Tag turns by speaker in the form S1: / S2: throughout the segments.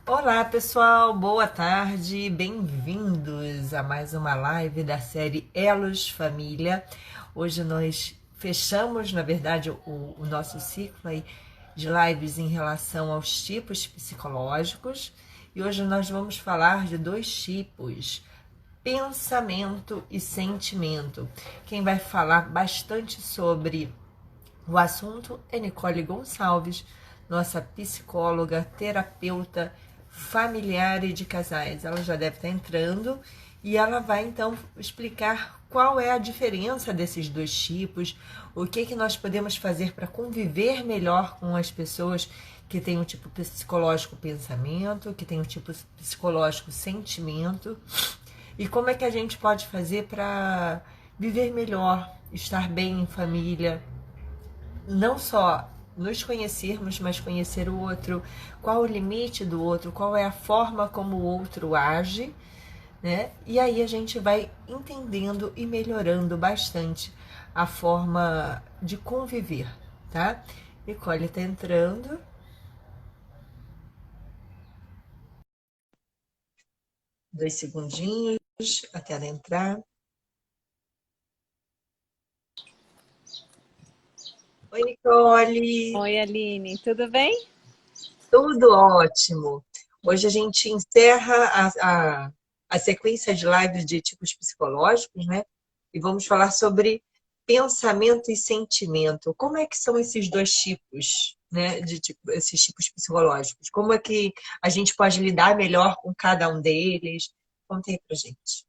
S1: Olá pessoal, boa tarde, bem-vindos a mais uma live da série Elos Família. Hoje nós fechamos, na verdade, o nosso ciclo aí de lives em relação aos tipos psicológicos e hoje nós vamos falar de dois tipos: pensamento e sentimento. Quem vai falar bastante sobre o assunto é Nicole Gonçalves, nossa psicóloga, terapeuta familiar e de casais. Ela já deve estar entrando e ela vai então explicar qual é a diferença desses dois tipos, o que nós podemos fazer para conviver melhor com as pessoas que têm o tipo psicológico pensamento, que tem o tipo psicológico sentimento, e como é que a gente pode fazer para viver melhor, estar bem em família, não só nos conhecermos, mas conhecer o outro, qual o limite do outro, qual é a forma como o outro age, né? E aí a gente vai entendendo e melhorando bastante a forma de conviver, tá? Nicole tá entrando. Dois segundinhos até ela entrar. Oi, Nicole!
S2: Oi, Aline, tudo bem?
S1: Tudo ótimo! Hoje a gente encerra a sequência de lives de tipos psicológicos, né? E vamos falar sobre pensamento e sentimento. Como é que são esses dois tipos, né? Esses tipos psicológicos? Como é que a gente pode lidar melhor com cada um deles? Conta aí pra gente.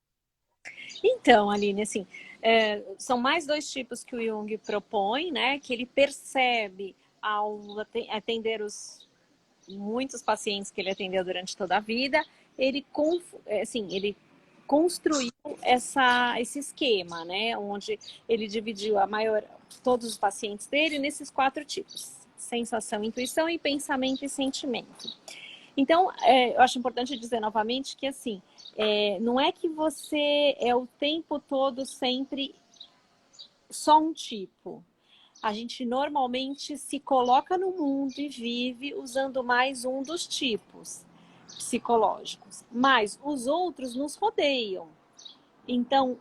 S2: Então, Aline, assim, são mais dois tipos que o Jung propõe, né? Que ele percebe ao atender os muitos pacientes que ele atendeu durante toda a vida, ele construiu esse esquema, né? Onde ele dividiu todos os pacientes dele nesses quatro tipos: sensação, intuição e pensamento e sentimento. Então, eu acho importante dizer novamente que, assim, não é que você é o tempo todo sempre só um tipo. A gente normalmente se coloca no mundo e vive usando mais um dos tipos psicológicos, mas os outros nos rodeiam. Então,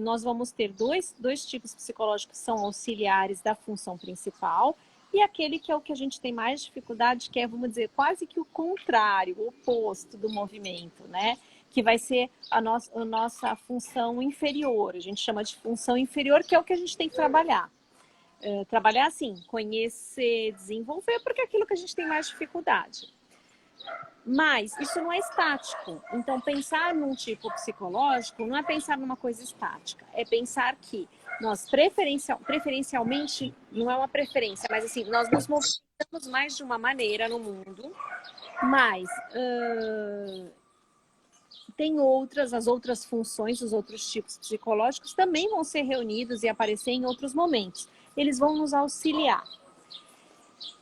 S2: nós vamos ter dois tipos psicológicos que são auxiliares da função principal e aquele que é o que a gente tem mais dificuldade, que é, vamos dizer, quase que o contrário, o oposto do movimento, né? Que vai ser a nossa função inferior. A gente chama de função inferior, que é o que a gente tem que trabalhar. Trabalhar assim, conhecer, desenvolver, porque é aquilo que a gente tem mais dificuldade. Mas isso não é estático. Então, pensar num tipo psicológico não é pensar numa coisa estática. É pensar que nós preferencialmente, não é uma preferência, mas assim, nós nos movimentamos mais de uma maneira no mundo, mas tem as outras funções, os outros tipos psicológicos também vão ser reunidos e aparecer em outros momentos. Eles vão nos auxiliar.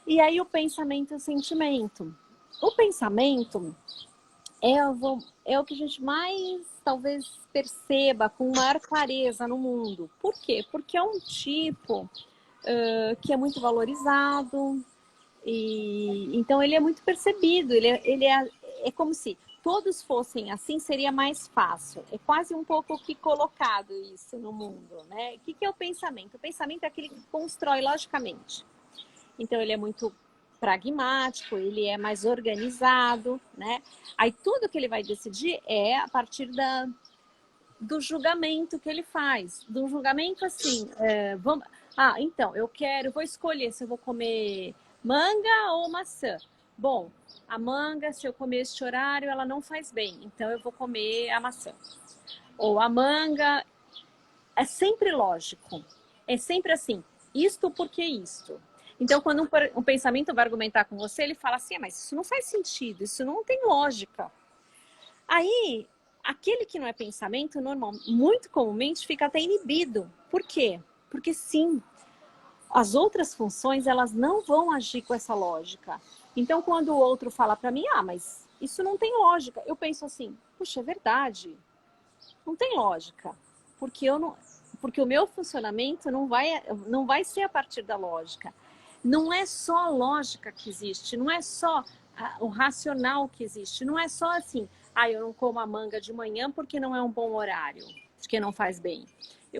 S2: E aí o pensamento e o sentimento. O pensamento é o que a gente mais talvez perceba com maior clareza no mundo. Por quê? Porque é um tipo que é muito valorizado e então ele é muito percebido. É como se todos fossem assim, seria mais fácil. É quase um pouco que colocado isso no mundo, né? O que é o pensamento? O pensamento é aquele que constrói logicamente. Então ele é muito pragmático, ele é mais organizado, né? Aí tudo que ele vai decidir é a partir do julgamento que ele faz. Do julgamento assim, então, vou escolher se eu vou comer manga ou maçã. Bom, a manga, se eu comer este horário, ela não faz bem, então eu vou comer a maçã. Ou a manga, é sempre lógico. É sempre assim, isto porque isto. Então, quando um pensamento vai argumentar com você, ele fala assim, mas isso não faz sentido, isso não tem lógica. Aí, aquele que não é pensamento, muito comumente, fica até inibido. Por quê? Porque sim, as outras funções, elas não vão agir com essa lógica. Então, quando o outro fala para mim, mas isso não tem lógica, eu penso assim, puxa, é verdade, não tem lógica, porque porque o meu funcionamento não vai ser a partir da lógica. Não é só a lógica que existe, não é só o racional que existe. Não é só assim, eu não como a manga de manhã porque não é um bom horário, porque não faz bem.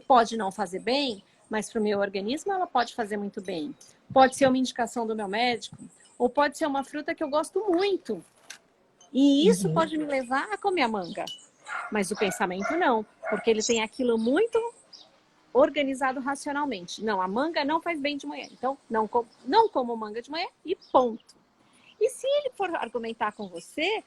S2: Pode não fazer bem, mas para o meu organismo ela pode fazer muito bem. Pode ser uma indicação do meu médico, ou pode ser uma fruta que eu gosto muito. E isso pode me levar a comer a manga. Mas o pensamento não, porque ele tem aquilo muito organizado racionalmente. Não, a manga não faz bem de manhã, então não como manga de manhã e ponto. E se ele for argumentar com você,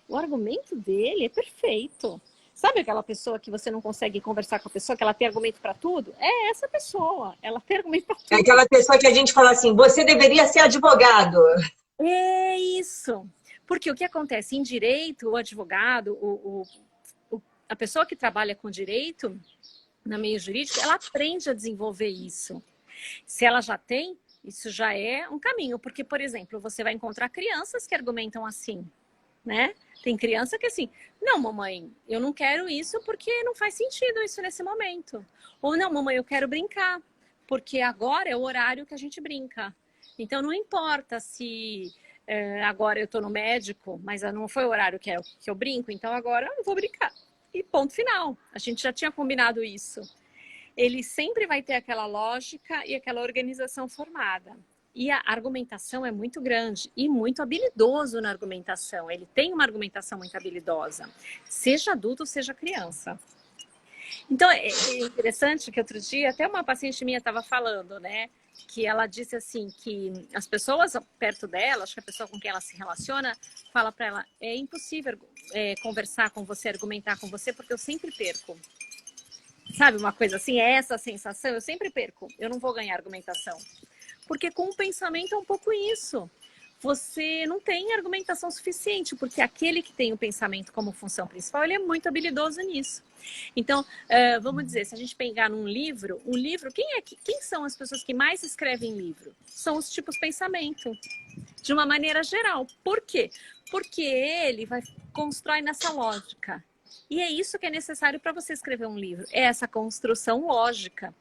S2: o argumento dele é perfeito. Sabe aquela pessoa que você não consegue conversar com a pessoa, que ela tem argumento para tudo? É essa pessoa, ela tem argumento para tudo.
S1: É aquela pessoa que a gente fala assim, você deveria ser advogado.
S2: É isso. Porque o que acontece em direito, o advogado, a pessoa que trabalha com direito, no meio jurídico, ela aprende a desenvolver isso. Se ela já tem, isso já é um caminho. Porque, por exemplo, você vai encontrar crianças que argumentam assim, né? Tem criança que assim, não, mamãe, eu não quero isso porque não faz sentido isso nesse momento. Ou não, mamãe, eu quero brincar, porque agora é o horário que a gente brinca. Então, não importa se agora eu estou no médico, mas não foi o horário que eu brinco, então agora eu vou brincar. E ponto final. A gente já tinha combinado isso. Ele sempre vai ter aquela lógica e aquela organização formada. E a argumentação é muito grande e muito habilidoso na argumentação. Ele tem uma argumentação muito habilidosa, seja adulto, seja criança. Então, é interessante que outro dia até uma paciente minha estava falando, né? Que ela disse assim, que as pessoas perto dela, acho que a pessoa com quem ela se relaciona, fala para ela, é impossível conversar com você, argumentar com você, porque eu sempre perco. Sabe uma coisa assim? É essa a sensação, eu sempre perco, eu não vou ganhar argumentação. Porque com o pensamento é um pouco isso. Você não tem argumentação suficiente, porque aquele que tem o pensamento como função principal, ele é muito habilidoso nisso. Então, vamos dizer, se a gente pegar num livro, um livro, quem são as pessoas que mais escrevem livro? São os tipos pensamento, de uma maneira geral. Por quê? Porque ele constrói nessa lógica. E é isso que é necessário para você escrever um livro, é essa construção lógica.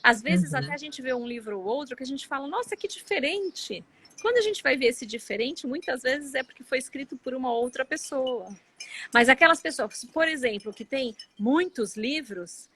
S2: Às vezes, até a gente vê um livro ou outro que a gente fala, nossa, que diferente. Quando a gente vai ver esse diferente, muitas vezes é porque foi escrito por uma outra pessoa. Mas aquelas pessoas, por exemplo, que tem muitos livros,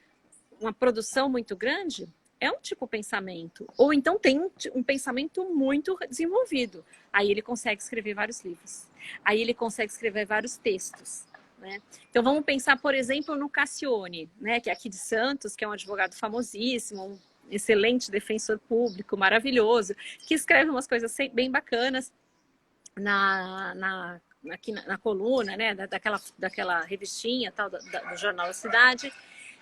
S2: uma produção muito grande, é um tipo de pensamento. Ou então tem um pensamento muito desenvolvido. Aí ele consegue escrever vários livros. Aí ele consegue escrever vários textos. Né? Então vamos pensar, por exemplo, no Cassione, né, que é aqui de Santos, que é um advogado famosíssimo, um excelente defensor público, maravilhoso, que escreve umas coisas bem bacanas aqui na coluna, né, daquela revistinha tal, do Jornal da Cidade,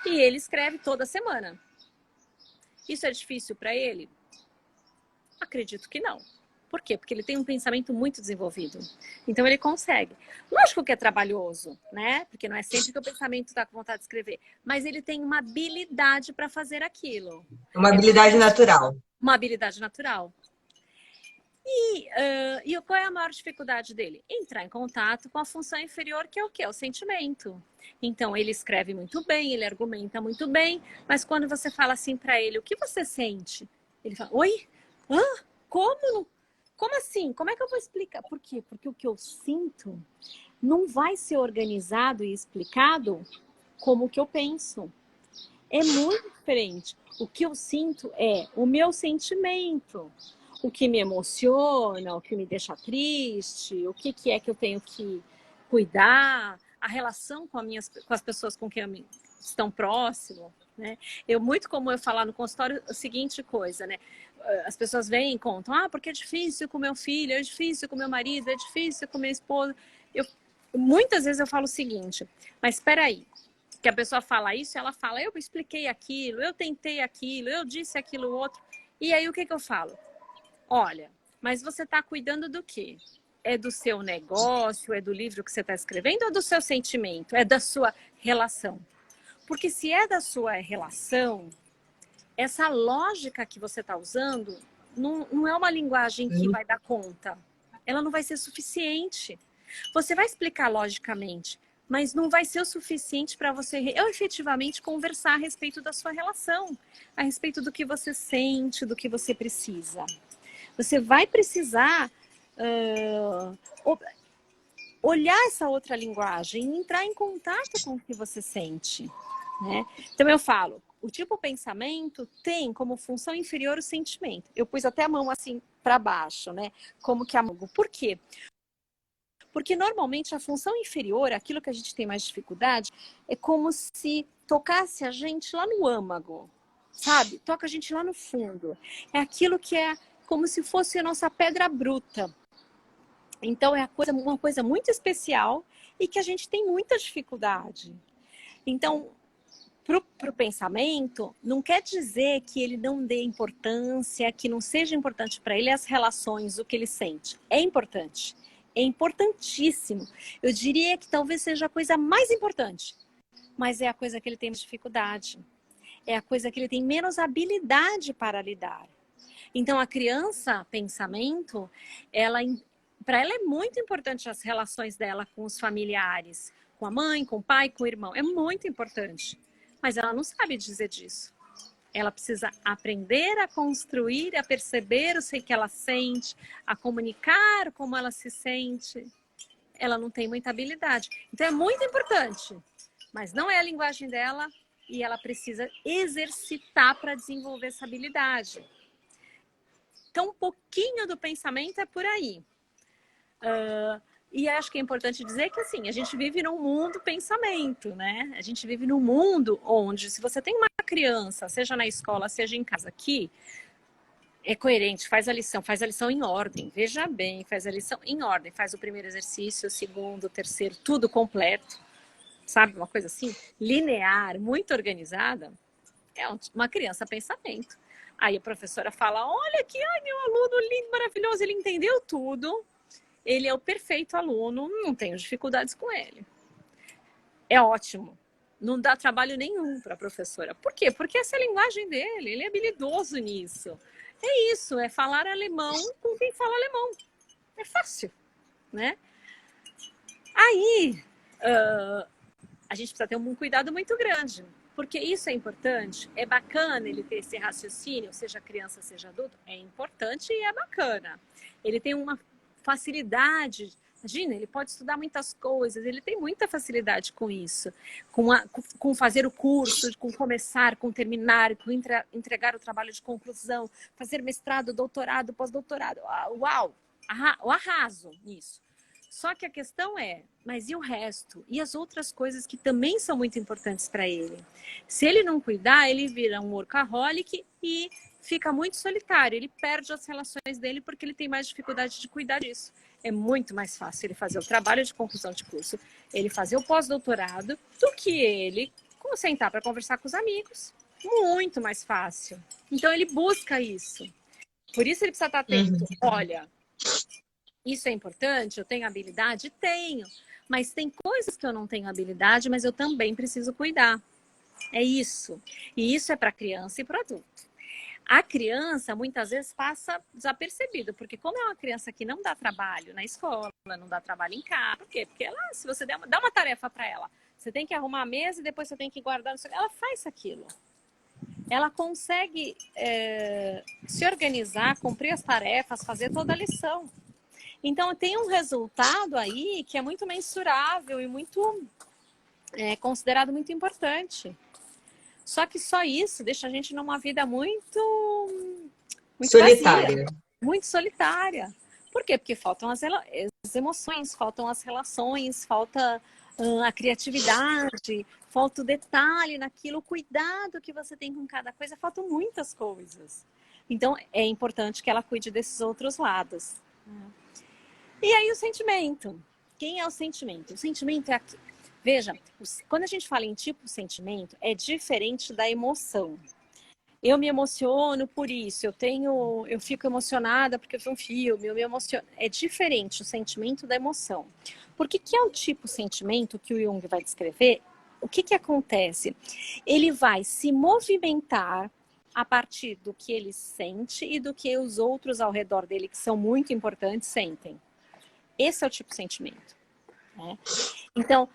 S2: e ele escreve toda semana. Isso é difícil para ele? Acredito que não. Por quê? Porque ele tem um pensamento muito desenvolvido. Então, ele consegue. Lógico que é trabalhoso, né? Porque não é sempre que o pensamento está com vontade de escrever. Mas ele tem uma habilidade para fazer aquilo.
S1: Uma habilidade natural.
S2: Uma habilidade natural. E qual é a maior dificuldade dele? Entrar em contato com a função inferior, que é o quê? O sentimento. Então, ele escreve muito bem, ele argumenta muito bem, mas quando você fala assim para ele, o que você sente? Ele fala, oi? Hã? Como? Como assim? Como é que eu vou explicar? Por quê? Porque o que eu sinto não vai ser organizado e explicado como o que eu penso. É muito diferente. O que eu sinto é o meu sentimento. O que me emociona, o que me deixa triste, o que é que eu tenho que cuidar, a relação com as pessoas com quem estão próximo. Né? Muito comum eu falar no consultório a seguinte coisa, né? As pessoas vêm e contam, porque é difícil com meu filho, é difícil com meu marido, é difícil com minha esposa. Muitas vezes eu falo o seguinte, mas espera aí, que a pessoa fala isso, ela fala, eu expliquei aquilo, eu tentei aquilo, eu disse aquilo outro, e aí o que eu falo? Olha, mas você está cuidando do quê? É do seu negócio, é do livro que você está escrevendo ou é do seu sentimento? É da sua relação? Porque se é da sua relação, essa lógica que você está usando não é uma linguagem que vai dar conta. Ela não vai ser suficiente. Você vai explicar logicamente, mas não vai ser o suficiente para você efetivamente conversar a respeito da sua relação, a respeito do que você sente, do que você precisa. Você vai precisar olhar essa outra linguagem e entrar em contato com o que você sente, né? Então eu falo, o tipo pensamento tem como função inferior o sentimento. Eu pus até a mão assim para baixo, né? Como que a mão. Por quê? Porque normalmente a função inferior, aquilo que a gente tem mais dificuldade, é como se tocasse a gente lá no âmago, sabe? Toca a gente lá no fundo. É aquilo que é como se fosse a nossa pedra bruta. Então é uma coisa muito especial e que a gente tem muita dificuldade. Então, para o pensamento, não quer dizer que ele não dê importância, que não seja importante para ele as relações, o que ele sente. É importante. É importantíssimo. Eu diria que talvez seja a coisa mais importante, mas é a coisa que ele tem mais dificuldade. É a coisa que ele tem menos habilidade para lidar. Então, a criança, pensamento, para ela é muito importante as relações dela com os familiares, com a mãe, com o pai, com o irmão. É muito importante. Mas ela não sabe dizer disso. Ela precisa aprender a construir, a perceber o que ela sente, a comunicar como ela se sente. Ela não tem muita habilidade. Então é muito importante, mas não é a linguagem dela e ela precisa exercitar para desenvolver essa habilidade. Então um pouquinho do pensamento é por aí. E acho que é importante dizer que assim, a gente vive num mundo pensamento, né? A gente vive num mundo onde, se você tem uma criança, seja na escola, seja em casa aqui, é coerente, faz a lição em ordem, veja bem, faz a lição em ordem, faz o primeiro exercício, o segundo, o terceiro, tudo completo, sabe? Uma coisa assim, linear, muito organizada, é uma criança pensamento. Aí a professora fala, olha aqui, ai, meu aluno lindo, maravilhoso, ele entendeu tudo. Ele é o perfeito aluno, não tenho dificuldades com ele. É ótimo. Não dá trabalho nenhum para a professora. Por quê? Porque essa é a linguagem dele, ele é habilidoso nisso. É isso, é falar alemão com quem fala alemão. É fácil, né? Aí, a gente precisa ter um cuidado muito grande, porque isso é importante. É bacana ele ter esse raciocínio, seja criança, seja adulto, é importante e é bacana. Ele tem uma facilidade, imagina, ele pode estudar muitas coisas, ele tem muita facilidade com isso, com fazer o curso, com começar, com terminar, com entregar o trabalho de conclusão, fazer mestrado, doutorado, pós-doutorado, uau, o arraso nisso. Só que a questão é, mas e o resto? E as outras coisas que também são muito importantes para ele? Se ele não cuidar, ele vira um workaholic e fica muito solitário, ele perde as relações dele porque ele tem mais dificuldade de cuidar disso. É muito mais fácil ele fazer o trabalho de conclusão de curso, ele fazer o pós-doutorado, do que ele sentar para conversar com os amigos. Muito mais fácil. Então ele busca isso. Por isso ele precisa estar atento. Olha, isso é importante? Eu tenho habilidade? Tenho. Mas tem coisas que eu não tenho habilidade, mas eu também preciso cuidar. É isso. E isso é para criança e para adulto. A criança, muitas vezes, passa desapercebido, porque como é uma criança que não dá trabalho na escola, não dá trabalho em casa, por quê? Porque ela, se você dá uma tarefa para ela, você tem que arrumar a mesa e depois você tem que guardar, ela faz aquilo. Ela consegue se organizar, cumprir as tarefas, fazer toda a lição. Então, tem um resultado aí que é muito mensurável e muito considerado muito importante. Só que só isso deixa a gente numa vida muito
S1: solitária.
S2: Vazia, muito solitária. Por quê? Porque faltam as emoções, faltam as relações, falta a criatividade, falta o detalhe naquilo, o cuidado que você tem com cada coisa, faltam muitas coisas. Então, é importante que ela cuide desses outros lados. E aí o sentimento. Quem é o sentimento? O sentimento é aqui. Veja, quando a gente fala em tipo de sentimento, é diferente da emoção. Eu me emociono por isso, eu fico emocionada porque eu vi um filme, eu me emociono. É diferente o sentimento da emoção. Porque que é o tipo de sentimento que o Jung vai descrever? O que acontece? Ele vai se movimentar a partir do que ele sente e do que os outros ao redor dele, que são muito importantes, sentem. Esse é o tipo de sentimento. Né? Então,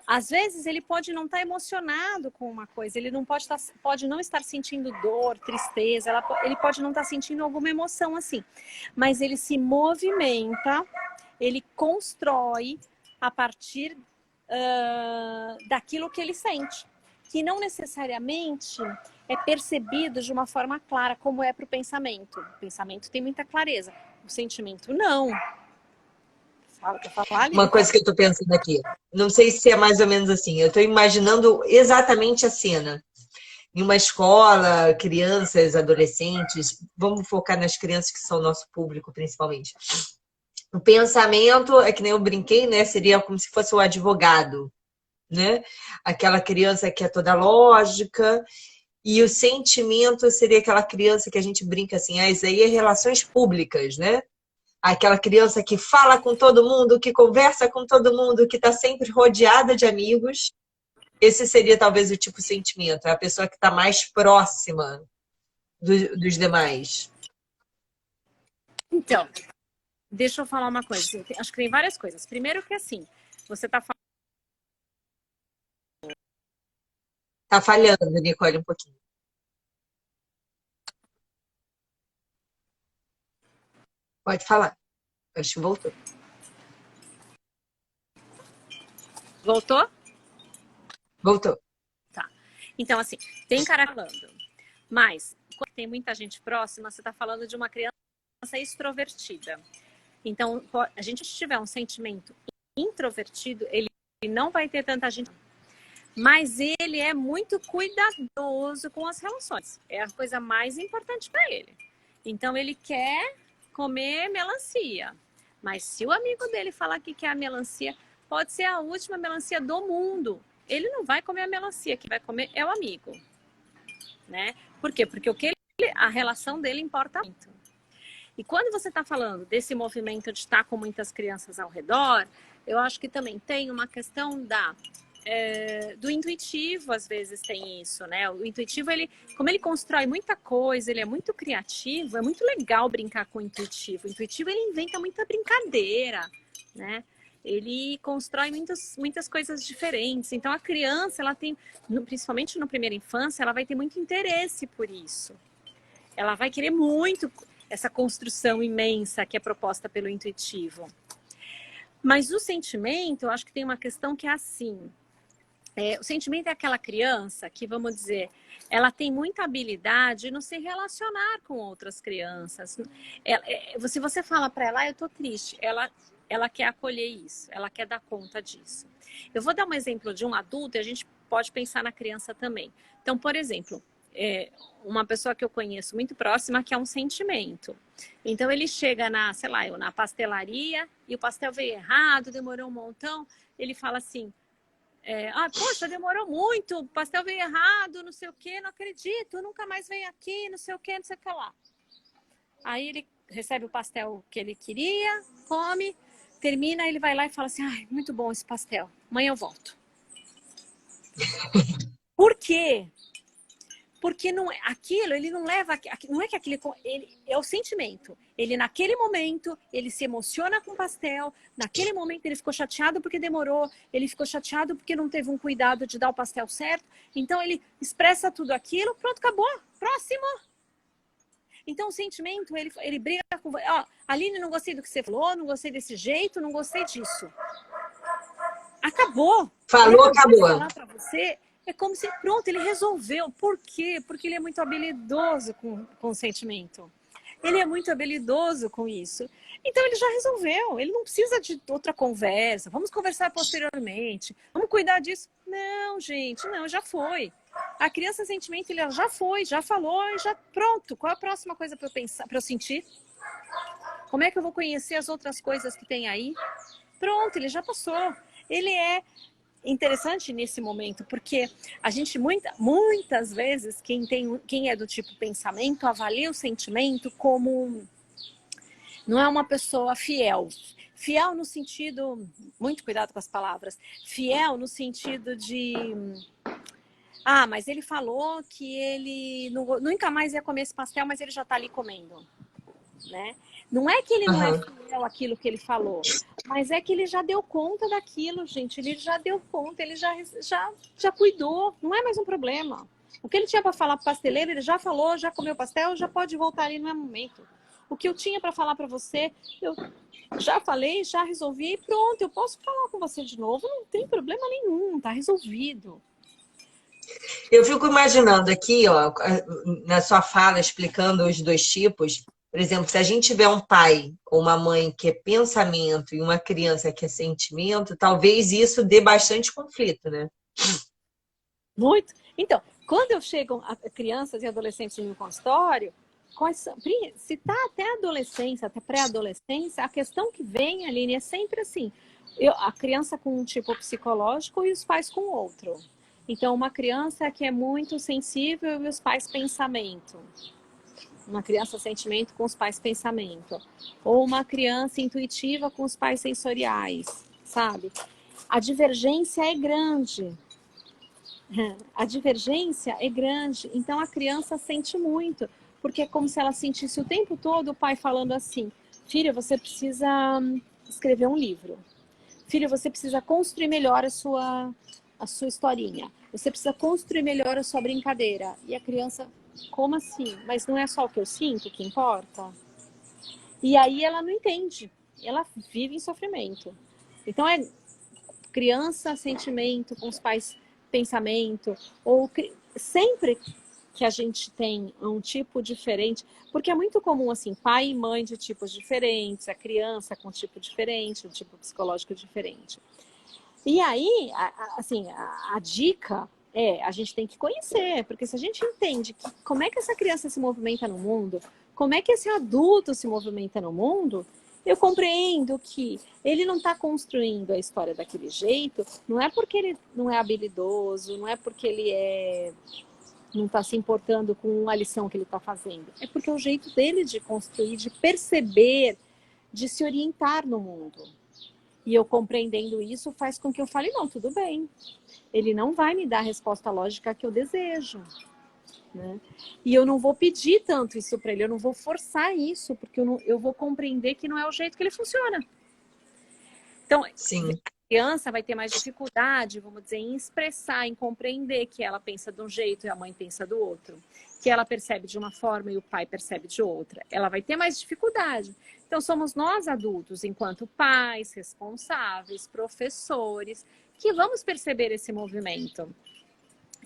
S2: Às vezes ele pode não estar emocionado com uma coisa, ele não pode não estar sentindo dor, tristeza, ele pode não estar sentindo alguma emoção assim, mas ele se movimenta, ele constrói a partir daquilo que ele sente, que não necessariamente é percebido de uma forma clara, como é para o pensamento. O pensamento tem muita clareza, o sentimento não.
S1: Uma coisa que eu tô pensando aqui, não sei se é mais ou menos assim, eu tô imaginando exatamente a cena. Em uma escola, crianças, adolescentes, vamos focar nas crianças que são nosso público, principalmente. O pensamento, é que nem eu brinquei, né? Seria como se fosse o advogado, né? Aquela criança que é toda lógica, e o sentimento seria aquela criança que a gente brinca assim, isso aí é relações públicas, né? Aquela criança que fala com todo mundo, que conversa com todo mundo, que está sempre rodeada de amigos. Esse seria talvez o tipo de sentimento, é a pessoa que está mais próxima dos demais.
S2: Então, deixa eu falar uma coisa. Acho que tem várias coisas. Primeiro que assim, você está falando.
S1: Tá falhando, Nicole, um pouquinho. Pode falar. Acho que voltou.
S2: Voltou?
S1: Voltou.
S2: Tá. Então, assim, tem cara falando. Mas, quando tem muita gente próxima, você está falando de uma criança extrovertida. Então, a gente tiver um sentimento introvertido, ele não vai ter tanta gente. Mas ele é muito cuidadoso com as relações. É a coisa mais importante para ele. Então, ele quer comer melancia. Mas se o amigo dele falar que quer a melancia, pode ser a última melancia do mundo. Ele não vai comer a melancia, quem vai comer é o amigo. Né? Por quê? Porque a relação dele importa muito. E quando você está falando desse movimento de estar com muitas crianças ao redor, eu acho que também tem uma questão do intuitivo, às vezes tem isso, né? O intuitivo, como ele constrói muita coisa, ele é muito criativo, é muito legal brincar com o intuitivo. O intuitivo, ele inventa muita brincadeira, né? Ele constrói muitas coisas diferentes. Então, a criança, ela tem, principalmente na primeira infância, ela vai ter muito interesse por isso. Ela vai querer muito essa construção imensa que é proposta pelo intuitivo. Mas o sentimento, eu acho que tem uma questão que é assim. O sentimento é aquela criança que, vamos dizer, ela tem muita habilidade no se relacionar com outras crianças. Se você fala para ela, eu tô triste, ela quer acolher isso, ela quer dar conta disso. Eu vou dar um exemplo de um adulto e a gente pode pensar na criança também. Então, por exemplo, uma pessoa que eu conheço muito próxima que é um sentimento. Então ele chega na pastelaria e o pastel veio errado, demorou um montão. Ele fala assim, poxa, demorou muito, o pastel veio errado, não sei o que, não acredito, nunca mais veio aqui, não sei o que, não sei o que lá. Aí ele recebe o pastel que ele queria, come, termina, ele vai lá e fala assim, muito bom esse pastel, amanhã eu volto. Por quê? Porque não é aquilo, ele não leva, não é que aquele, ele é o sentimento. Ele naquele momento, ele se emociona com o pastel, naquele momento ele ficou chateado porque demorou, ele ficou chateado porque não teve um cuidado de dar o pastel certo. Então ele expressa tudo aquilo, pronto, acabou, próximo. Então o sentimento, ele briga com, Aline, não gostei do que você falou, não gostei desse jeito, não gostei disso. Acabou.
S1: Falou, acabou.
S2: Falar para você, é como se, pronto, ele resolveu. Por quê? Porque ele é muito habilidoso com o sentimento. Ele é muito habilidoso com isso. Então ele já resolveu. Ele não precisa de outra conversa. Vamos conversar posteriormente. Vamos cuidar disso. Não, gente, não, já foi. A criança sentimento, ele já foi, já falou, já pronto. Qual é a próxima coisa para eu pensar, para eu sentir? Como é que eu vou conhecer as outras coisas que tem aí? Pronto, ele já passou. Ele é interessante nesse momento, porque a gente muitas vezes, quem é do tipo pensamento, avalia o sentimento como não é uma pessoa fiel. Fiel no sentido, muito cuidado com as palavras, fiel no sentido de mas ele falou que ele nunca mais ia comer esse pastel, mas ele já está ali comendo, né? Não é que ele não é
S1: Aham.
S2: fiel àquilo que ele falou, mas é que ele já deu conta daquilo, gente. Ele já deu conta, ele já cuidou, não é mais um problema. O que ele tinha para falar para o pasteleiro, ele já falou, já comeu pastel, já pode voltar ali, não é momento. O que eu tinha para falar para você, eu já falei, já resolvi, e pronto, eu posso falar com você de novo, não tem problema nenhum, tá resolvido.
S1: Eu fico imaginando aqui, ó, na sua fala, explicando os dois tipos. Por exemplo, se a gente tiver um pai ou uma mãe que é pensamento e uma criança que é sentimento, talvez isso dê bastante conflito, né?
S2: Muito. Então, quando eu chego a crianças e adolescentes no consultório, se está até adolescência, até pré-adolescência, a questão que vem, Aline, é sempre assim, a criança com um tipo psicológico e os pais com outro. Então, uma criança que é muito sensível e os pais pensamento. Uma criança sentimento com os pais pensamento. Ou uma criança intuitiva com os pais sensoriais, sabe? A divergência é grande. A divergência é grande, então a criança sente muito, porque é como se ela sentisse o tempo todo o pai falando assim: filha, você precisa escrever um livro. Filha, você precisa construir melhor a sua historinha. Você precisa construir melhor a sua brincadeira. E a criança, como assim? Mas não é só o que eu sinto que importa? E aí ela não entende. Ela vive em sofrimento. Então é criança, sentimento com os pais, pensamento, ou sempre que a gente tem um tipo diferente, porque é muito comum assim, pai e mãe de tipos diferentes, a criança com tipo diferente, um tipo psicológico diferente. E aí, assim, a dica é, a gente tem que conhecer, porque se a gente entende como é que essa criança se movimenta no mundo, como é que esse adulto se movimenta no mundo, eu compreendo que ele não está construindo a história daquele jeito, não é porque ele não é habilidoso, não é porque ele não está se importando com a lição que ele está fazendo. É porque é o jeito dele de construir, de perceber, de se orientar no mundo. E eu compreendendo isso faz com que eu fale, não, tudo bem. Ele não vai me dar a resposta lógica que eu desejo. Né? E eu não vou pedir tanto isso para ele, eu não vou forçar isso, porque eu vou compreender que não é o jeito que ele funciona. Então,
S1: Sim.
S2: a criança vai ter mais dificuldade, vamos dizer, em expressar, em compreender que ela pensa de um jeito e a mãe pensa do outro. Que ela percebe de uma forma e o pai percebe de outra. Ela vai ter mais dificuldade. Então, somos nós adultos, enquanto pais, responsáveis, professores, que vamos perceber esse movimento.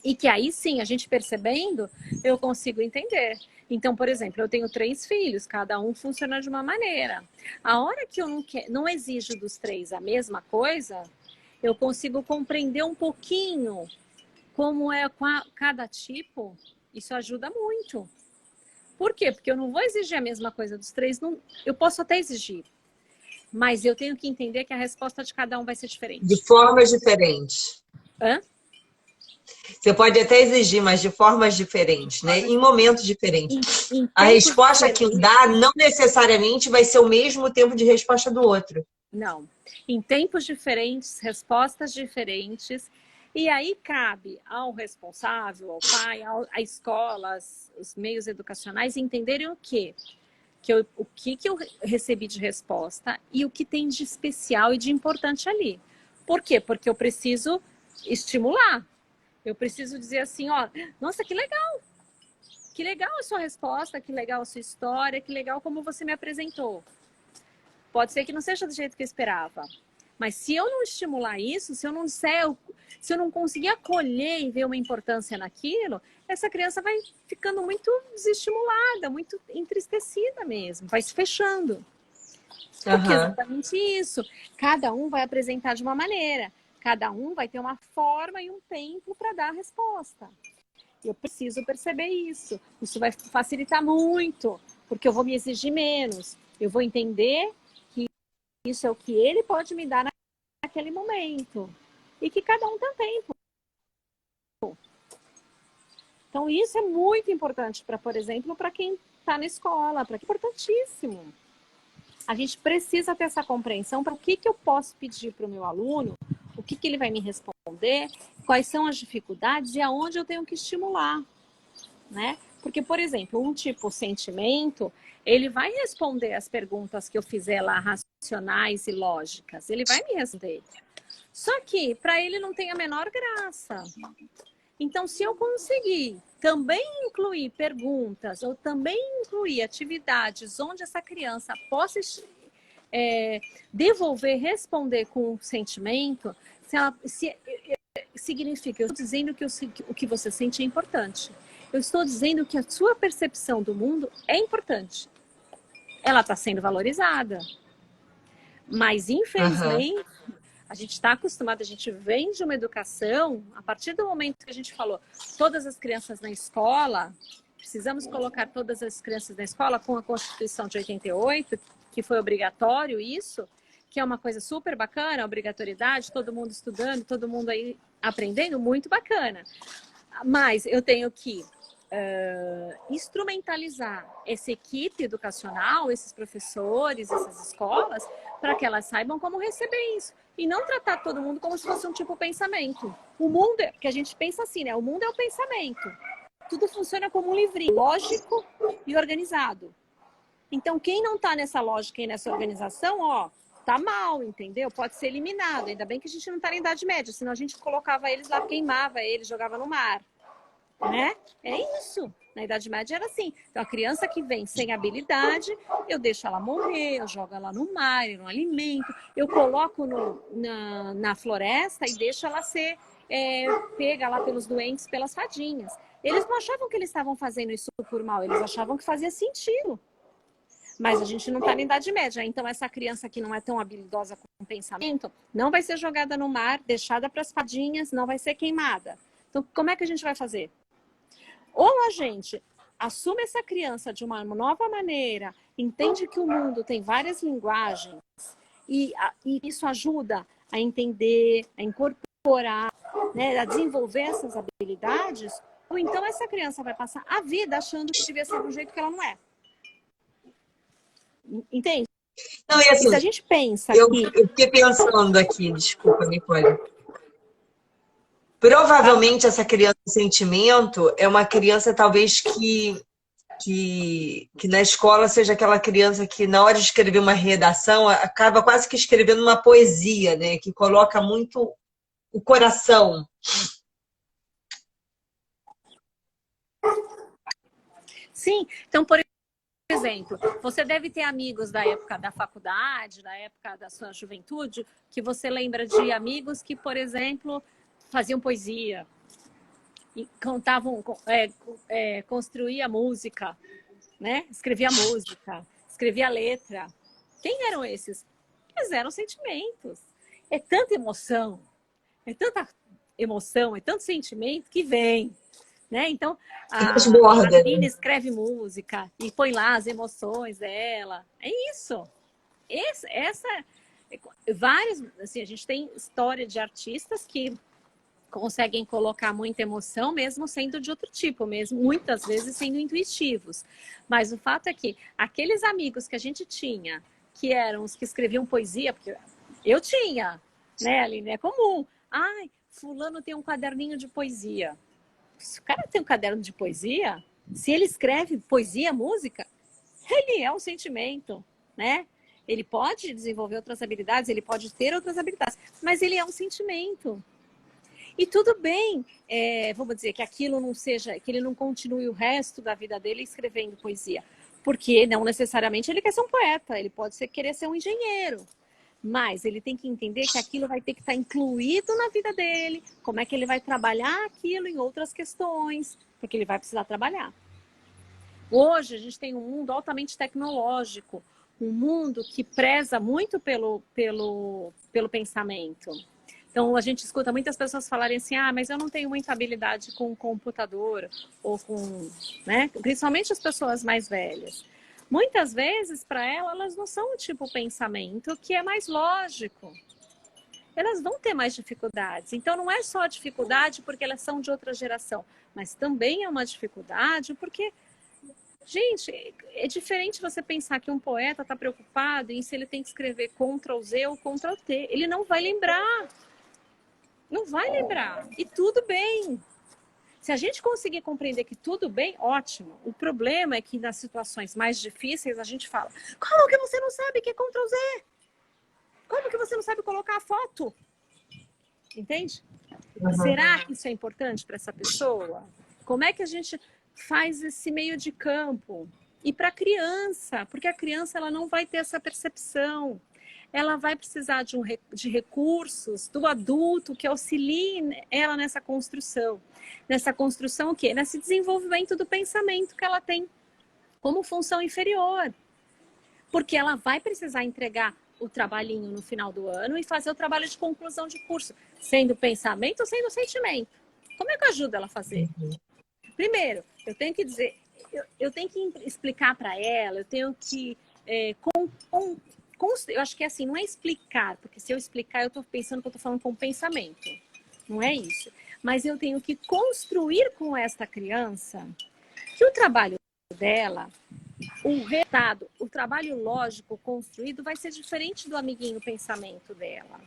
S2: E que aí sim, a gente percebendo, eu consigo entender. Então, por exemplo, eu tenho 3 filhos, cada um funciona de uma maneira. A hora que eu não exijo dos 3 a mesma coisa, eu consigo compreender um pouquinho como é cada tipo. Isso ajuda muito. Por quê? Porque eu não vou exigir a mesma coisa dos 3, eu posso até exigir. Mas eu tenho que entender que a resposta de cada um vai ser diferente.
S1: De formas diferentes.
S2: Hã?
S1: Você pode até exigir, mas de formas diferentes, né? Em momentos diferentes.
S2: Em
S1: A
S2: tempos
S1: resposta que um
S2: diferentes.
S1: dá não necessariamente vai ser o mesmo tempo de resposta do outro.
S2: Não. Em tempos diferentes, respostas diferentes. E aí cabe ao responsável, ao pai, à escola, os meios educacionais entenderem o quê? O que eu recebi de resposta e o que tem de especial e de importante ali. Por quê? Porque eu preciso estimular. Eu preciso dizer assim, ó, nossa, que legal a sua resposta, que legal a sua história, que legal como você me apresentou. Pode ser que não seja do jeito que eu esperava. Mas se eu não estimular isso, se eu não conseguir acolher e ver uma importância naquilo, essa criança vai ficando muito desestimulada, muito entristecida mesmo, vai se fechando. Porque é exatamente isso. Cada um vai apresentar de uma maneira. Cada um vai ter uma forma e um tempo para dar a resposta. Eu preciso perceber isso. Isso vai facilitar muito, porque eu vou me exigir menos. Eu vou entender que isso é o que ele pode me dar naquele momento. E que cada um tem tempo. Então, isso é muito importante para, por exemplo, para quem está na escola. É importantíssimo. A gente precisa ter essa compreensão para o que eu posso pedir para o meu aluno, o que ele vai me responder, quais são as dificuldades e aonde eu tenho que estimular, né? Porque, por exemplo, um tipo sentimento, ele vai responder as perguntas que eu fizer lá, racionais e lógicas. Ele vai me responder. Só que, para ele, não tem a menor graça. Então, se eu conseguir também incluir perguntas, ou também incluir atividades onde essa criança possa devolver, responder com um sentimento, significa, eu estou dizendo que o que você sente é importante. Eu estou dizendo que a sua percepção do mundo é importante. Ela está sendo valorizada. Mas, infelizmente, a gente está acostumado, a gente vem de uma educação, a partir do momento que a gente falou, todas as crianças na escola, precisamos colocar todas as crianças na escola com a Constituição de 88, que foi obrigatório isso, que é uma coisa super bacana, a obrigatoriedade, todo mundo estudando, todo mundo aí aprendendo, muito bacana. Mas eu tenho que instrumentalizar essa equipe educacional, esses professores, essas escolas, para que elas saibam como receber isso. E não tratar todo mundo como se fosse um tipo de pensamento. O mundo, porque a gente pensa assim, né? O mundo é o pensamento. Tudo funciona como um livrinho, lógico e organizado. Então, quem não está nessa lógica e nessa organização, ó, tá mal, entendeu? Pode ser eliminado. Ainda bem que a gente não está na Idade Média, senão a gente colocava eles lá, queimava eles, jogava no mar. Né? É isso. Na Idade Média era assim. Então, a criança que vem sem habilidade, eu deixo ela morrer, eu jogo ela no mar, eu não alimento, eu coloco na floresta e deixo ela ser pega lá pelos doentes, pelas fadinhas. Eles não achavam que eles estavam fazendo isso por mal, eles achavam que fazia sentido. Mas a gente não está na Idade Média. Então, essa criança que não é tão habilidosa com o pensamento, não vai ser jogada no mar, deixada para as fadinhas, não vai ser queimada. Então, como é que a gente vai fazer? Ou a gente assume essa criança de uma nova maneira, entende que o mundo tem várias linguagens e isso ajuda a entender, a incorporar, né, a desenvolver essas habilidades, ou então essa criança vai passar a vida achando que devia ser de um jeito que ela não é. Entende?
S1: Não, e assim,
S2: e se a gente pensa
S1: eu
S2: que...
S1: fiquei pensando aqui, desculpa, Nicole. Provavelmente essa criança de sentimento é uma criança talvez que na escola seja aquela criança que na hora de escrever uma redação acaba quase que escrevendo uma poesia, né? Que coloca muito o coração.
S2: Sim, então, por exemplo, você deve ter amigos da época da faculdade, da época da sua juventude, que você lembra de amigos que, por exemplo, faziam poesia, e cantavam, construía música, né? Escrevia música, escrevia letra. Quem eram esses? Eles eram sentimentos. É tanta emoção, é tanto sentimento que vem. Né? Então, a Aline escreve música e põe lá as emoções dela. É isso. Vários, assim, a gente tem história de artistas que conseguem colocar muita emoção, mesmo sendo de outro tipo, mesmo muitas vezes sendo intuitivos. Mas o fato é que aqueles amigos que a gente tinha, que eram os que escreviam poesia, porque eu tinha, né, Aline? É comum. Ai, fulano tem um caderninho de poesia. Se o cara tem um caderno de poesia, se ele escreve poesia, música, ele é um sentimento, né? Ele pode desenvolver outras habilidades, ele pode ter outras habilidades, mas ele é um sentimento. E tudo bem, vamos dizer, que aquilo não seja, que ele não continue o resto da vida dele escrevendo poesia, porque não necessariamente ele quer ser um poeta, ele pode querer ser um engenheiro. Mas ele tem que entender que aquilo vai ter que estar incluído na vida dele, como é que ele vai trabalhar aquilo em outras questões, porque ele vai precisar trabalhar. Hoje a gente tem um mundo altamente tecnológico, um mundo que preza muito pelo pensamento. Então a gente escuta muitas pessoas falarem assim, mas eu não tenho muita habilidade com computador, ou com, né? Principalmente as pessoas mais velhas. Muitas vezes, para elas não são o tipo de pensamento que é mais lógico. Elas vão ter mais dificuldades. Então, não é só dificuldade porque elas são de outra geração, mas também é uma dificuldade porque, gente, é diferente você pensar que um poeta está preocupado em se ele tem que escrever Ctrl-Z ou Ctrl-T. Ele não vai lembrar. Não vai lembrar. E tudo bem. Se a gente conseguir compreender que tudo bem, ótimo. O problema é que nas situações mais difíceis a gente fala: como que você não sabe que é Ctrl Z? Como que você não sabe colocar a foto? Entende? Será que isso é importante para essa pessoa? Como é que a gente faz esse meio de campo? E para a criança, porque a criança ela não vai ter essa percepção. Ela vai precisar de recursos do adulto que auxilie ela nessa construção. Nessa construção o quê? Nesse desenvolvimento do pensamento que ela tem como função inferior. Porque ela vai precisar entregar o trabalhinho no final do ano e fazer o trabalho de conclusão de curso, sendo pensamento ou sendo sentimento. Como é que eu ajudo ela a fazer? Primeiro, eu tenho que dizer, eu tenho que explicar para ela, eu tenho que... eu acho que é assim, não é explicar, porque se eu explicar, eu estou pensando que eu estou falando com pensamento. Não é isso. Mas eu tenho que construir com esta criança que o trabalho dela, o resultado, o trabalho lógico construído vai ser diferente do amiguinho pensamento dela.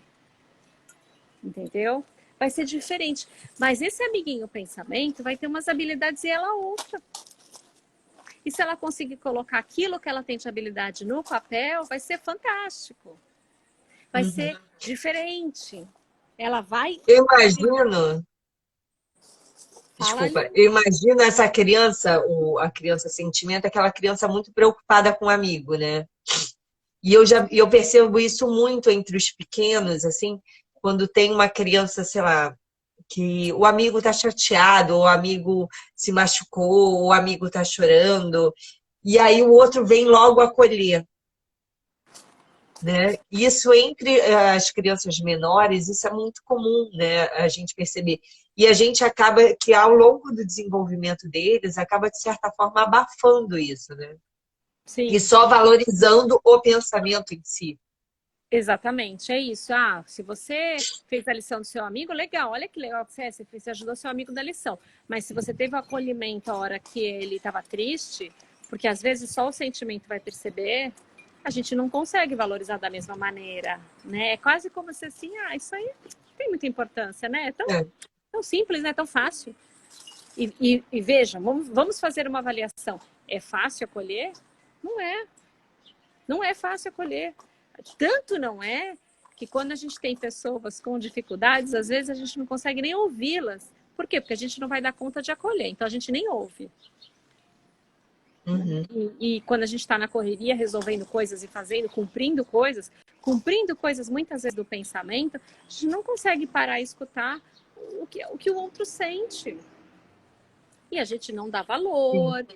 S2: Entendeu? Vai ser diferente. Mas esse amiguinho pensamento vai ter umas habilidades e ela outra. E se ela conseguir colocar aquilo que ela tem de habilidade no papel, vai ser fantástico. Vai ser diferente. Ela vai...
S1: Eu imagino... Desculpa, eu imagino essa criança, a criança sentimento, aquela criança muito preocupada com o amigo, né? E eu percebo isso muito entre os pequenos, assim, quando tem uma criança, sei lá, que o amigo tá chateado, ou o amigo se machucou, ou o amigo tá chorando, e aí o outro vem logo acolher, né? Isso entre as crianças menores, isso é muito comum, né? A gente perceber. E a gente acaba que ao longo do desenvolvimento deles, acaba de certa forma abafando isso, né?
S2: Sim.
S1: E só valorizando o pensamento em si.
S2: Exatamente, é isso. Ah, se você fez a lição do seu amigo, legal, olha que legal que você ajudou seu amigo na lição. Mas se você teve o acolhimento a hora que ele estava triste, porque às vezes só o sentimento vai perceber, a gente não consegue valorizar da mesma maneira, né? É quase como se assim, isso aí não tem muita importância, né? É tão simples, né? Tão fácil. E veja, vamos fazer uma avaliação. É fácil acolher? Não é. Não é fácil acolher. Tanto não é que quando a gente tem pessoas com dificuldades, às vezes a gente não consegue nem ouvi-las. Por quê? Porque a gente não vai dar conta de acolher, então a gente nem ouve. E quando a gente está na correria, resolvendo coisas e fazendo, cumprindo coisas muitas vezes do pensamento, a gente não consegue parar e escutar o que o outro sente. E a gente não dá valor,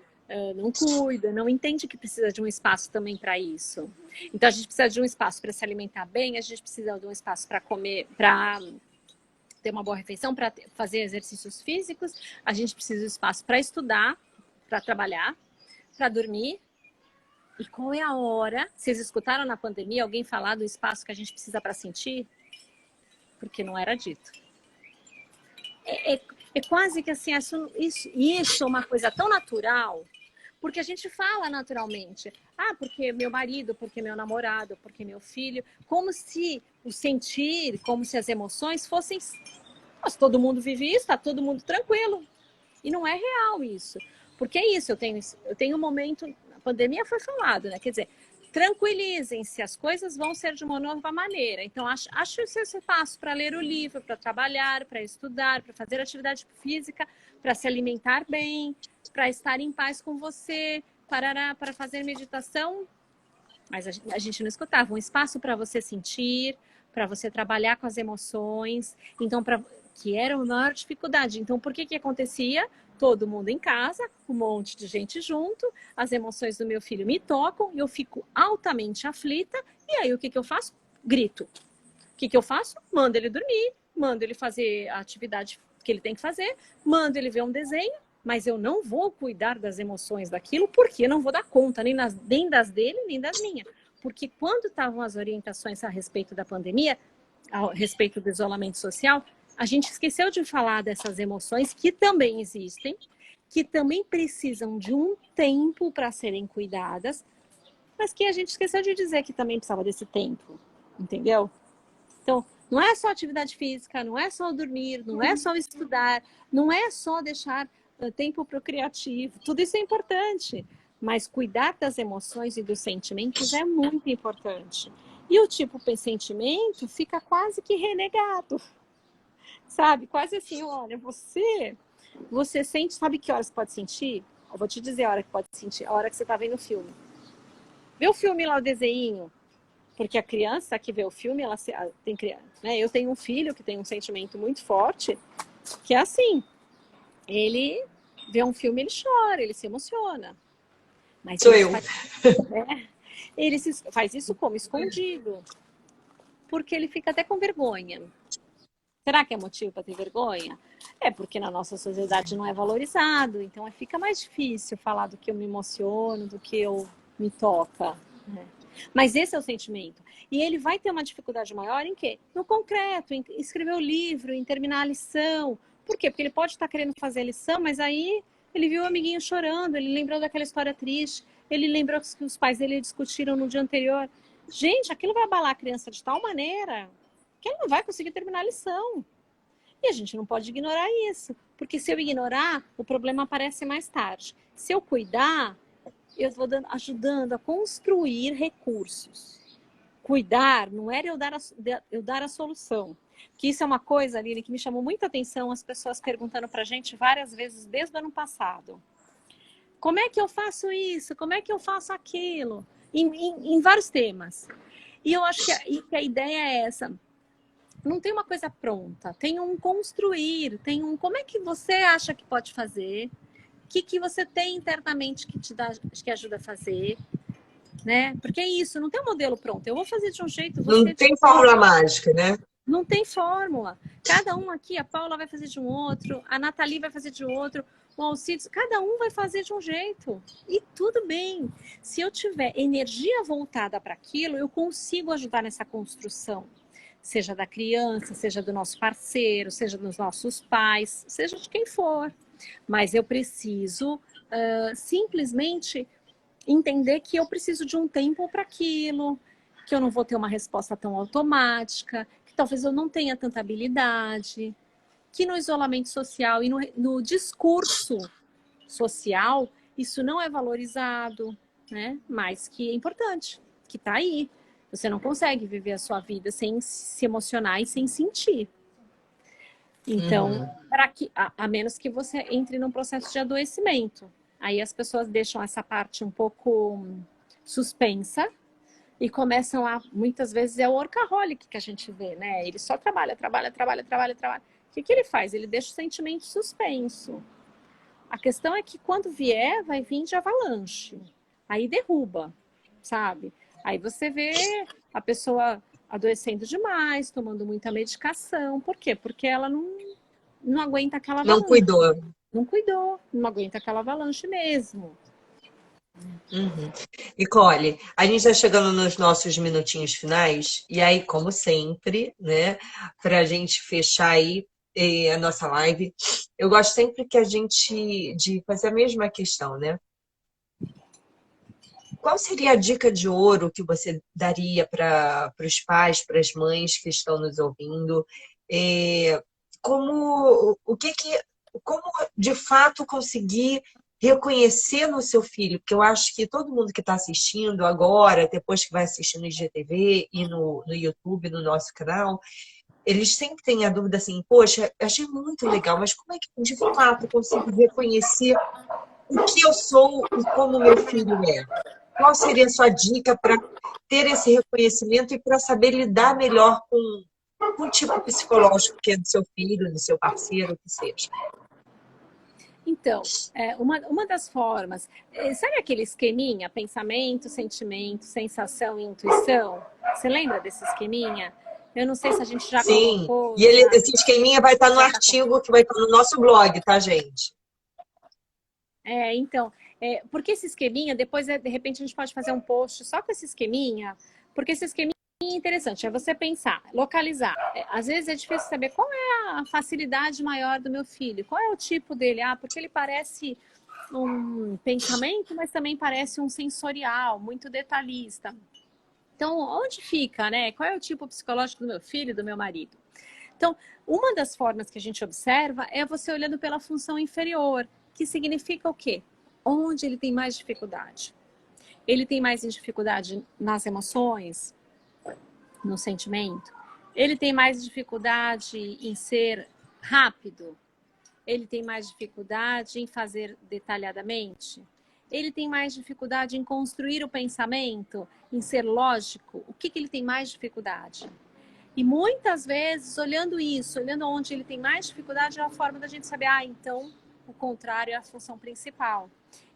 S2: não cuida, não entende que precisa de um espaço também para isso. Então a gente precisa de um espaço para se alimentar bem, a gente precisa de um espaço para comer, para ter uma boa refeição, para fazer exercícios físicos, a gente precisa de um espaço para estudar, para trabalhar, para dormir. E qual é a hora? Vocês escutaram na pandemia alguém falar do espaço que a gente precisa para sentir? Porque não era dito. É quase que assim, isso é uma coisa tão natural, porque a gente fala naturalmente. Porque meu marido, porque meu namorado, porque meu filho, como se o sentir, como se as emoções fossem... Mas todo mundo vive isso, está todo mundo tranquilo. E não é real isso. Porque é isso, eu tenho um momento... A pandemia foi falado, né? Quer dizer, tranquilizem-se, as coisas vão ser de uma nova maneira. Então, ache o seu espaço para ler o livro, para trabalhar, para estudar, para fazer atividade física, para se alimentar bem, para estar em paz com você, para fazer meditação. Mas a gente não escutava. Um espaço para você sentir, para você trabalhar com as emoções. Então, que era a maior dificuldade. Então, por que acontecia? Todo mundo em casa, um monte de gente junto, as emoções do meu filho me tocam, eu fico altamente aflita, e aí o que eu faço? Grito. O que eu faço? Mando ele dormir, mando ele fazer a atividade que ele tem que fazer, mando ele ver um desenho, mas eu não vou cuidar das emoções daquilo, porque eu não vou dar conta, nem das dele, nem das minhas. Porque quando estavam as orientações a respeito da pandemia, a respeito do isolamento social, a gente esqueceu de falar dessas emoções que também existem, que também precisam de um tempo para serem cuidadas, mas que a gente esqueceu de dizer que também precisava desse tempo, entendeu? Então, Não é só atividade física, não é só dormir, não é só estudar, não é só deixar tempo para o criativo. Tudo isso é importante, mas cuidar das emoções e dos sentimentos é muito importante. E o tipo sentimento fica quase que renegado, sabe? Quase assim, olha, você sente, sabe que horas pode sentir? Eu vou te dizer a hora que pode sentir, a hora que você está vendo o filme. Vê o filme lá, o desenho, porque a criança que vê o filme, ela tem criança, né? Eu tenho um filho que tem um sentimento muito forte, que é assim, ele vê um filme, ele chora, ele se emociona. Mas
S1: Sou eu.
S2: ele faz isso como? Escondido. Porque ele fica até com vergonha. Será que é motivo para ter vergonha? É porque na nossa sociedade não é valorizado, então fica mais difícil falar do que eu me emociono, do que eu me toca. Né? Mas esse é o sentimento. E ele vai ter uma dificuldade maior em quê? No concreto, em escrever o livro, em terminar a lição. Por quê? Porque ele pode estar querendo fazer a lição, mas aí ele viu o amiguinho chorando, ele lembrou daquela história triste, ele lembrou que os pais dele discutiram no dia anterior. Gente, aquilo vai abalar a criança de tal maneira que ele não vai conseguir terminar a lição. E a gente não pode ignorar isso, porque se eu ignorar, o problema aparece mais tarde. Se eu cuidar, eu vou ajudando a construir recursos. Cuidar não era eu dar a solução. Que isso é uma coisa, Aline, que me chamou muita atenção, as pessoas perguntando pra gente várias vezes desde o ano passado. Como é que eu faço isso? Como é que eu faço aquilo? Em vários temas. E eu acho que a ideia é essa. Não tem uma coisa pronta, tem um construir, tem um como é que você acha que pode fazer, o que você tem internamente que te dá, que ajuda a fazer, né? Porque é isso, não tem um modelo pronto. Eu vou fazer de um jeito,
S1: Não
S2: você de
S1: tem
S2: outro.
S1: fórmula mágica, né?
S2: Não tem fórmula. Cada um aqui, a Paula vai fazer de um outro, a Nathalie vai fazer de outro, o Alcides, cada um vai fazer de um jeito. E tudo bem. Se eu tiver energia voltada para aquilo, eu consigo ajudar nessa construção. Seja da criança, seja do nosso parceiro, seja dos nossos pais, seja de quem for. Mas eu preciso simplesmente entender que eu preciso de um tempo para aquilo, que eu não vou ter uma resposta tão automática, que talvez eu não tenha tanta habilidade, que no isolamento social e no discurso social isso não é valorizado, né? Mas que é importante, que está aí. Você não consegue viver a sua vida sem se emocionar e sem sentir. Então, a menos que você entre num processo de adoecimento. Aí as pessoas deixam essa parte um pouco suspensa e começam a, muitas vezes é o workaholic que a gente vê, né? Ele só trabalha. O que ele faz? Ele deixa o sentimento suspenso. A questão é que quando vier, vai vir de avalanche. Aí derruba, sabe? Aí você vê a pessoa adoecendo demais, tomando muita medicação. Por quê? Porque ela não aguenta aquela
S1: Não
S2: avalanche.
S1: cuidou.
S2: Não cuidou, não aguenta aquela avalanche mesmo.
S1: Uhum. Nicole, a gente está chegando nos nossos minutinhos finais, e aí, como sempre, né, para a gente fechar aí a nossa live, eu gosto sempre que a gente de fazer a mesma questão, né? Qual seria a dica de ouro que você daria para os pais, para as mães que estão nos ouvindo? Como de fato conseguir reconhecer no seu filho? Porque eu acho que todo mundo que está assistindo agora, depois que vai assistir no IGTV e no YouTube, no nosso canal, eles sempre têm a dúvida assim, poxa, eu achei muito legal, mas como é que de fato eu consigo reconhecer o que eu sou e como meu filho é? Qual seria a sua dica para ter esse reconhecimento e para saber lidar melhor com o tipo psicológico que é do seu filho, do seu parceiro, o que seja?
S2: Então, uma das formas, sabe aquele esqueminha? Pensamento, sentimento, sensação e intuição? Você lembra desse esqueminha? Eu não sei se a gente já
S1: Sim,
S2: colocou.
S1: e esse esqueminha vai estar no artigo que vai estar no nosso blog, tá, gente?
S2: Então, porque esse esqueminha, depois de repente a gente pode fazer um post só com esse esqueminha, porque esse esqueminha é interessante, é você pensar, localizar. Às vezes é difícil saber qual é a facilidade maior do meu filho, qual é o tipo dele, porque ele parece um pensamento, mas também parece um sensorial, muito detalhista. Então, onde fica, né? Qual é o tipo psicológico do meu filho, do meu marido? Então, uma das formas que a gente observa é você olhando pela função inferior, que significa o quê? Onde ele tem mais dificuldade? Ele tem mais dificuldade nas emoções, no sentimento? Ele tem mais dificuldade em ser rápido? Ele tem mais dificuldade em fazer detalhadamente? Ele tem mais dificuldade em construir o pensamento, em ser lógico? O que ele tem mais dificuldade? E muitas vezes, olhando isso, olhando onde ele tem mais dificuldade, é a forma da gente saber, então, o contrário é a função principal.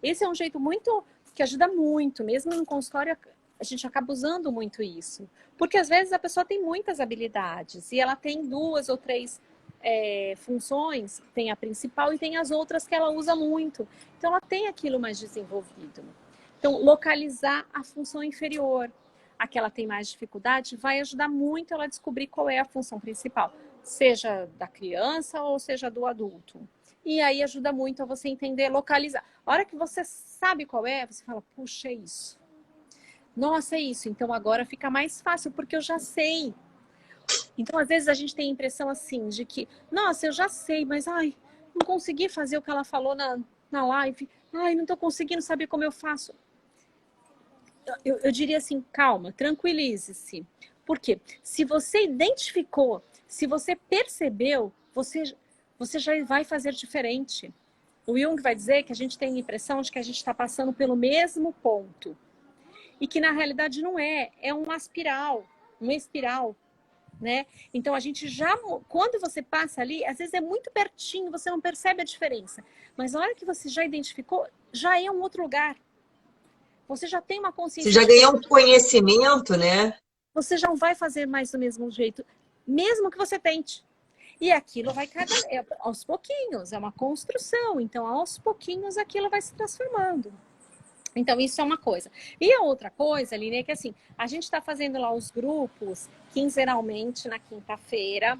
S2: Esse é um jeito muito, que ajuda muito, mesmo no consultório, a gente acaba usando muito isso. Porque às vezes a pessoa tem muitas habilidades e ela tem 2 ou 3 funções, tem a principal e tem as outras que ela usa muito. Então ela tem aquilo mais desenvolvido. Então, localizar a função inferior, a que ela tem mais dificuldade, vai ajudar muito ela a descobrir qual é a função principal, seja da criança ou seja do adulto. E aí ajuda muito a você entender, localizar. A hora que você sabe qual é, você fala, puxa, é isso. Nossa, é isso. Então agora fica mais fácil, porque eu já sei. Então, às vezes, a gente tem a impressão assim, de que, nossa, eu já sei, mas não consegui fazer o que ela falou na live. Não estou conseguindo saber como eu faço. Eu diria assim, calma, tranquilize-se. Por quê? Se você identificou, se você percebeu, você já vai fazer diferente. O Jung vai dizer que a gente tem a impressão de que a gente está passando pelo mesmo ponto. E que na realidade não é uma espiral, né? Então a gente já, quando você passa ali, às vezes é muito pertinho, você não percebe a diferença. Mas na hora que você já identificou, já é um outro lugar. Você já tem uma consciência.
S1: Você já ganhou um conhecimento, né?
S2: Você já não vai fazer mais do mesmo jeito, mesmo que você tente. E aquilo vai aos pouquinhos, é uma construção. Então, aos pouquinhos, aquilo vai se transformando. Então, isso é uma coisa. E a outra coisa, Aline, é que assim, a gente está fazendo lá os grupos quinzenalmente na quinta-feira,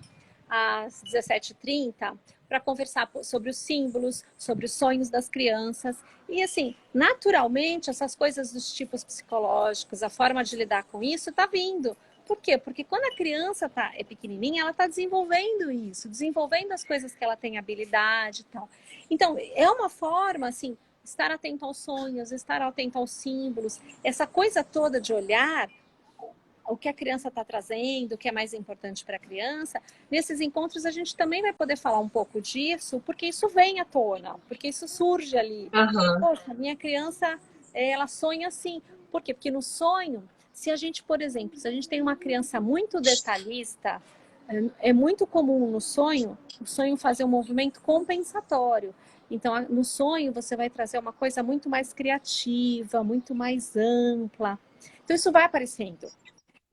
S2: às 17h30, para conversar sobre os símbolos, sobre os sonhos das crianças. E assim, naturalmente, essas coisas dos tipos psicológicos, a forma de lidar com isso está vindo. Por quê? Porque quando a criança é pequenininha, ela está desenvolvendo isso, desenvolvendo as coisas que ela tem habilidade e tal. Então, é uma forma, assim, estar atento aos sonhos, estar atento aos símbolos, essa coisa toda de olhar o que a criança está trazendo, o que é mais importante para a criança. Nesses encontros a gente também vai poder falar um pouco disso, porque isso vem à tona, porque isso surge ali.
S1: Uhum.
S2: Poxa, minha criança, ela sonha assim. Por quê? Porque no sonho, se a gente, por exemplo, se a gente tem uma criança muito detalhista, é muito comum no sonho, o sonho fazer um movimento compensatório. Então, no sonho, você vai trazer uma coisa muito mais criativa, muito mais ampla. Então, isso vai aparecendo.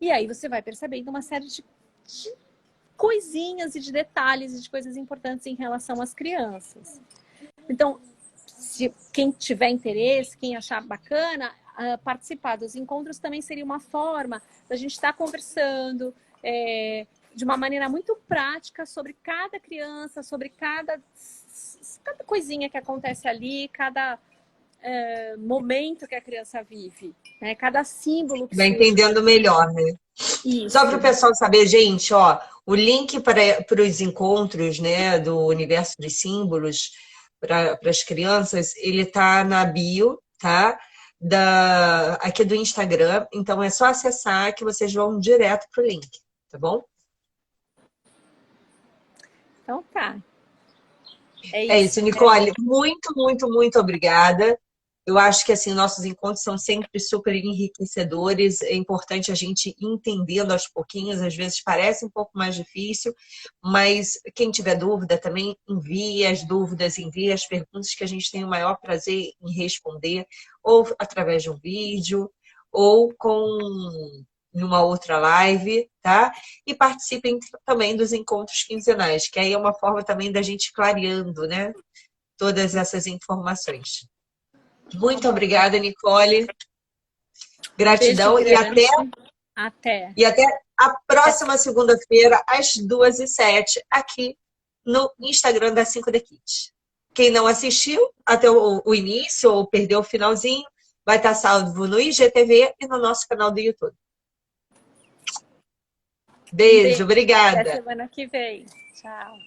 S2: E aí você vai percebendo uma série de coisinhas e de detalhes e de coisas importantes em relação às crianças. Então, se quem tiver interesse, quem achar bacana, participar dos encontros também seria uma forma da gente estar conversando de uma maneira muito prática sobre cada criança, sobre cada coisinha que acontece ali, cada momento que a criança vive, né? Cada símbolo que
S1: Vai entendendo melhor, né?
S2: Isso.
S1: Só para o pessoal saber, gente, ó, o link para os encontros, né, do universo dos símbolos para as crianças, ele tá na bio, tá? Aqui do Instagram. Então é só acessar que vocês vão direto pro link, tá bom?
S2: Então tá.
S1: É isso, Nicole. Muito, muito, muito obrigada. Eu acho que assim, nossos encontros são sempre super enriquecedores. É importante a gente ir entendendo aos pouquinhos, às vezes parece um pouco mais difícil, mas quem tiver dúvida também envie as dúvidas, envie as perguntas que a gente tem o maior prazer em responder, ou através de um vídeo, ou numa outra live, tá? E participem também dos encontros quinzenais, que aí é uma forma também da gente clareando, né? Todas essas informações. Muito obrigada, Nicole. Gratidão e até a próxima segunda-feira, às 2h07, aqui no Instagram da 5D Kids. Quem não assistiu até o início ou perdeu o finalzinho, vai estar salvo no IGTV e no nosso canal do YouTube. Beijo,
S2: Beijo, até
S1: obrigada.
S2: semana que vem. Tchau.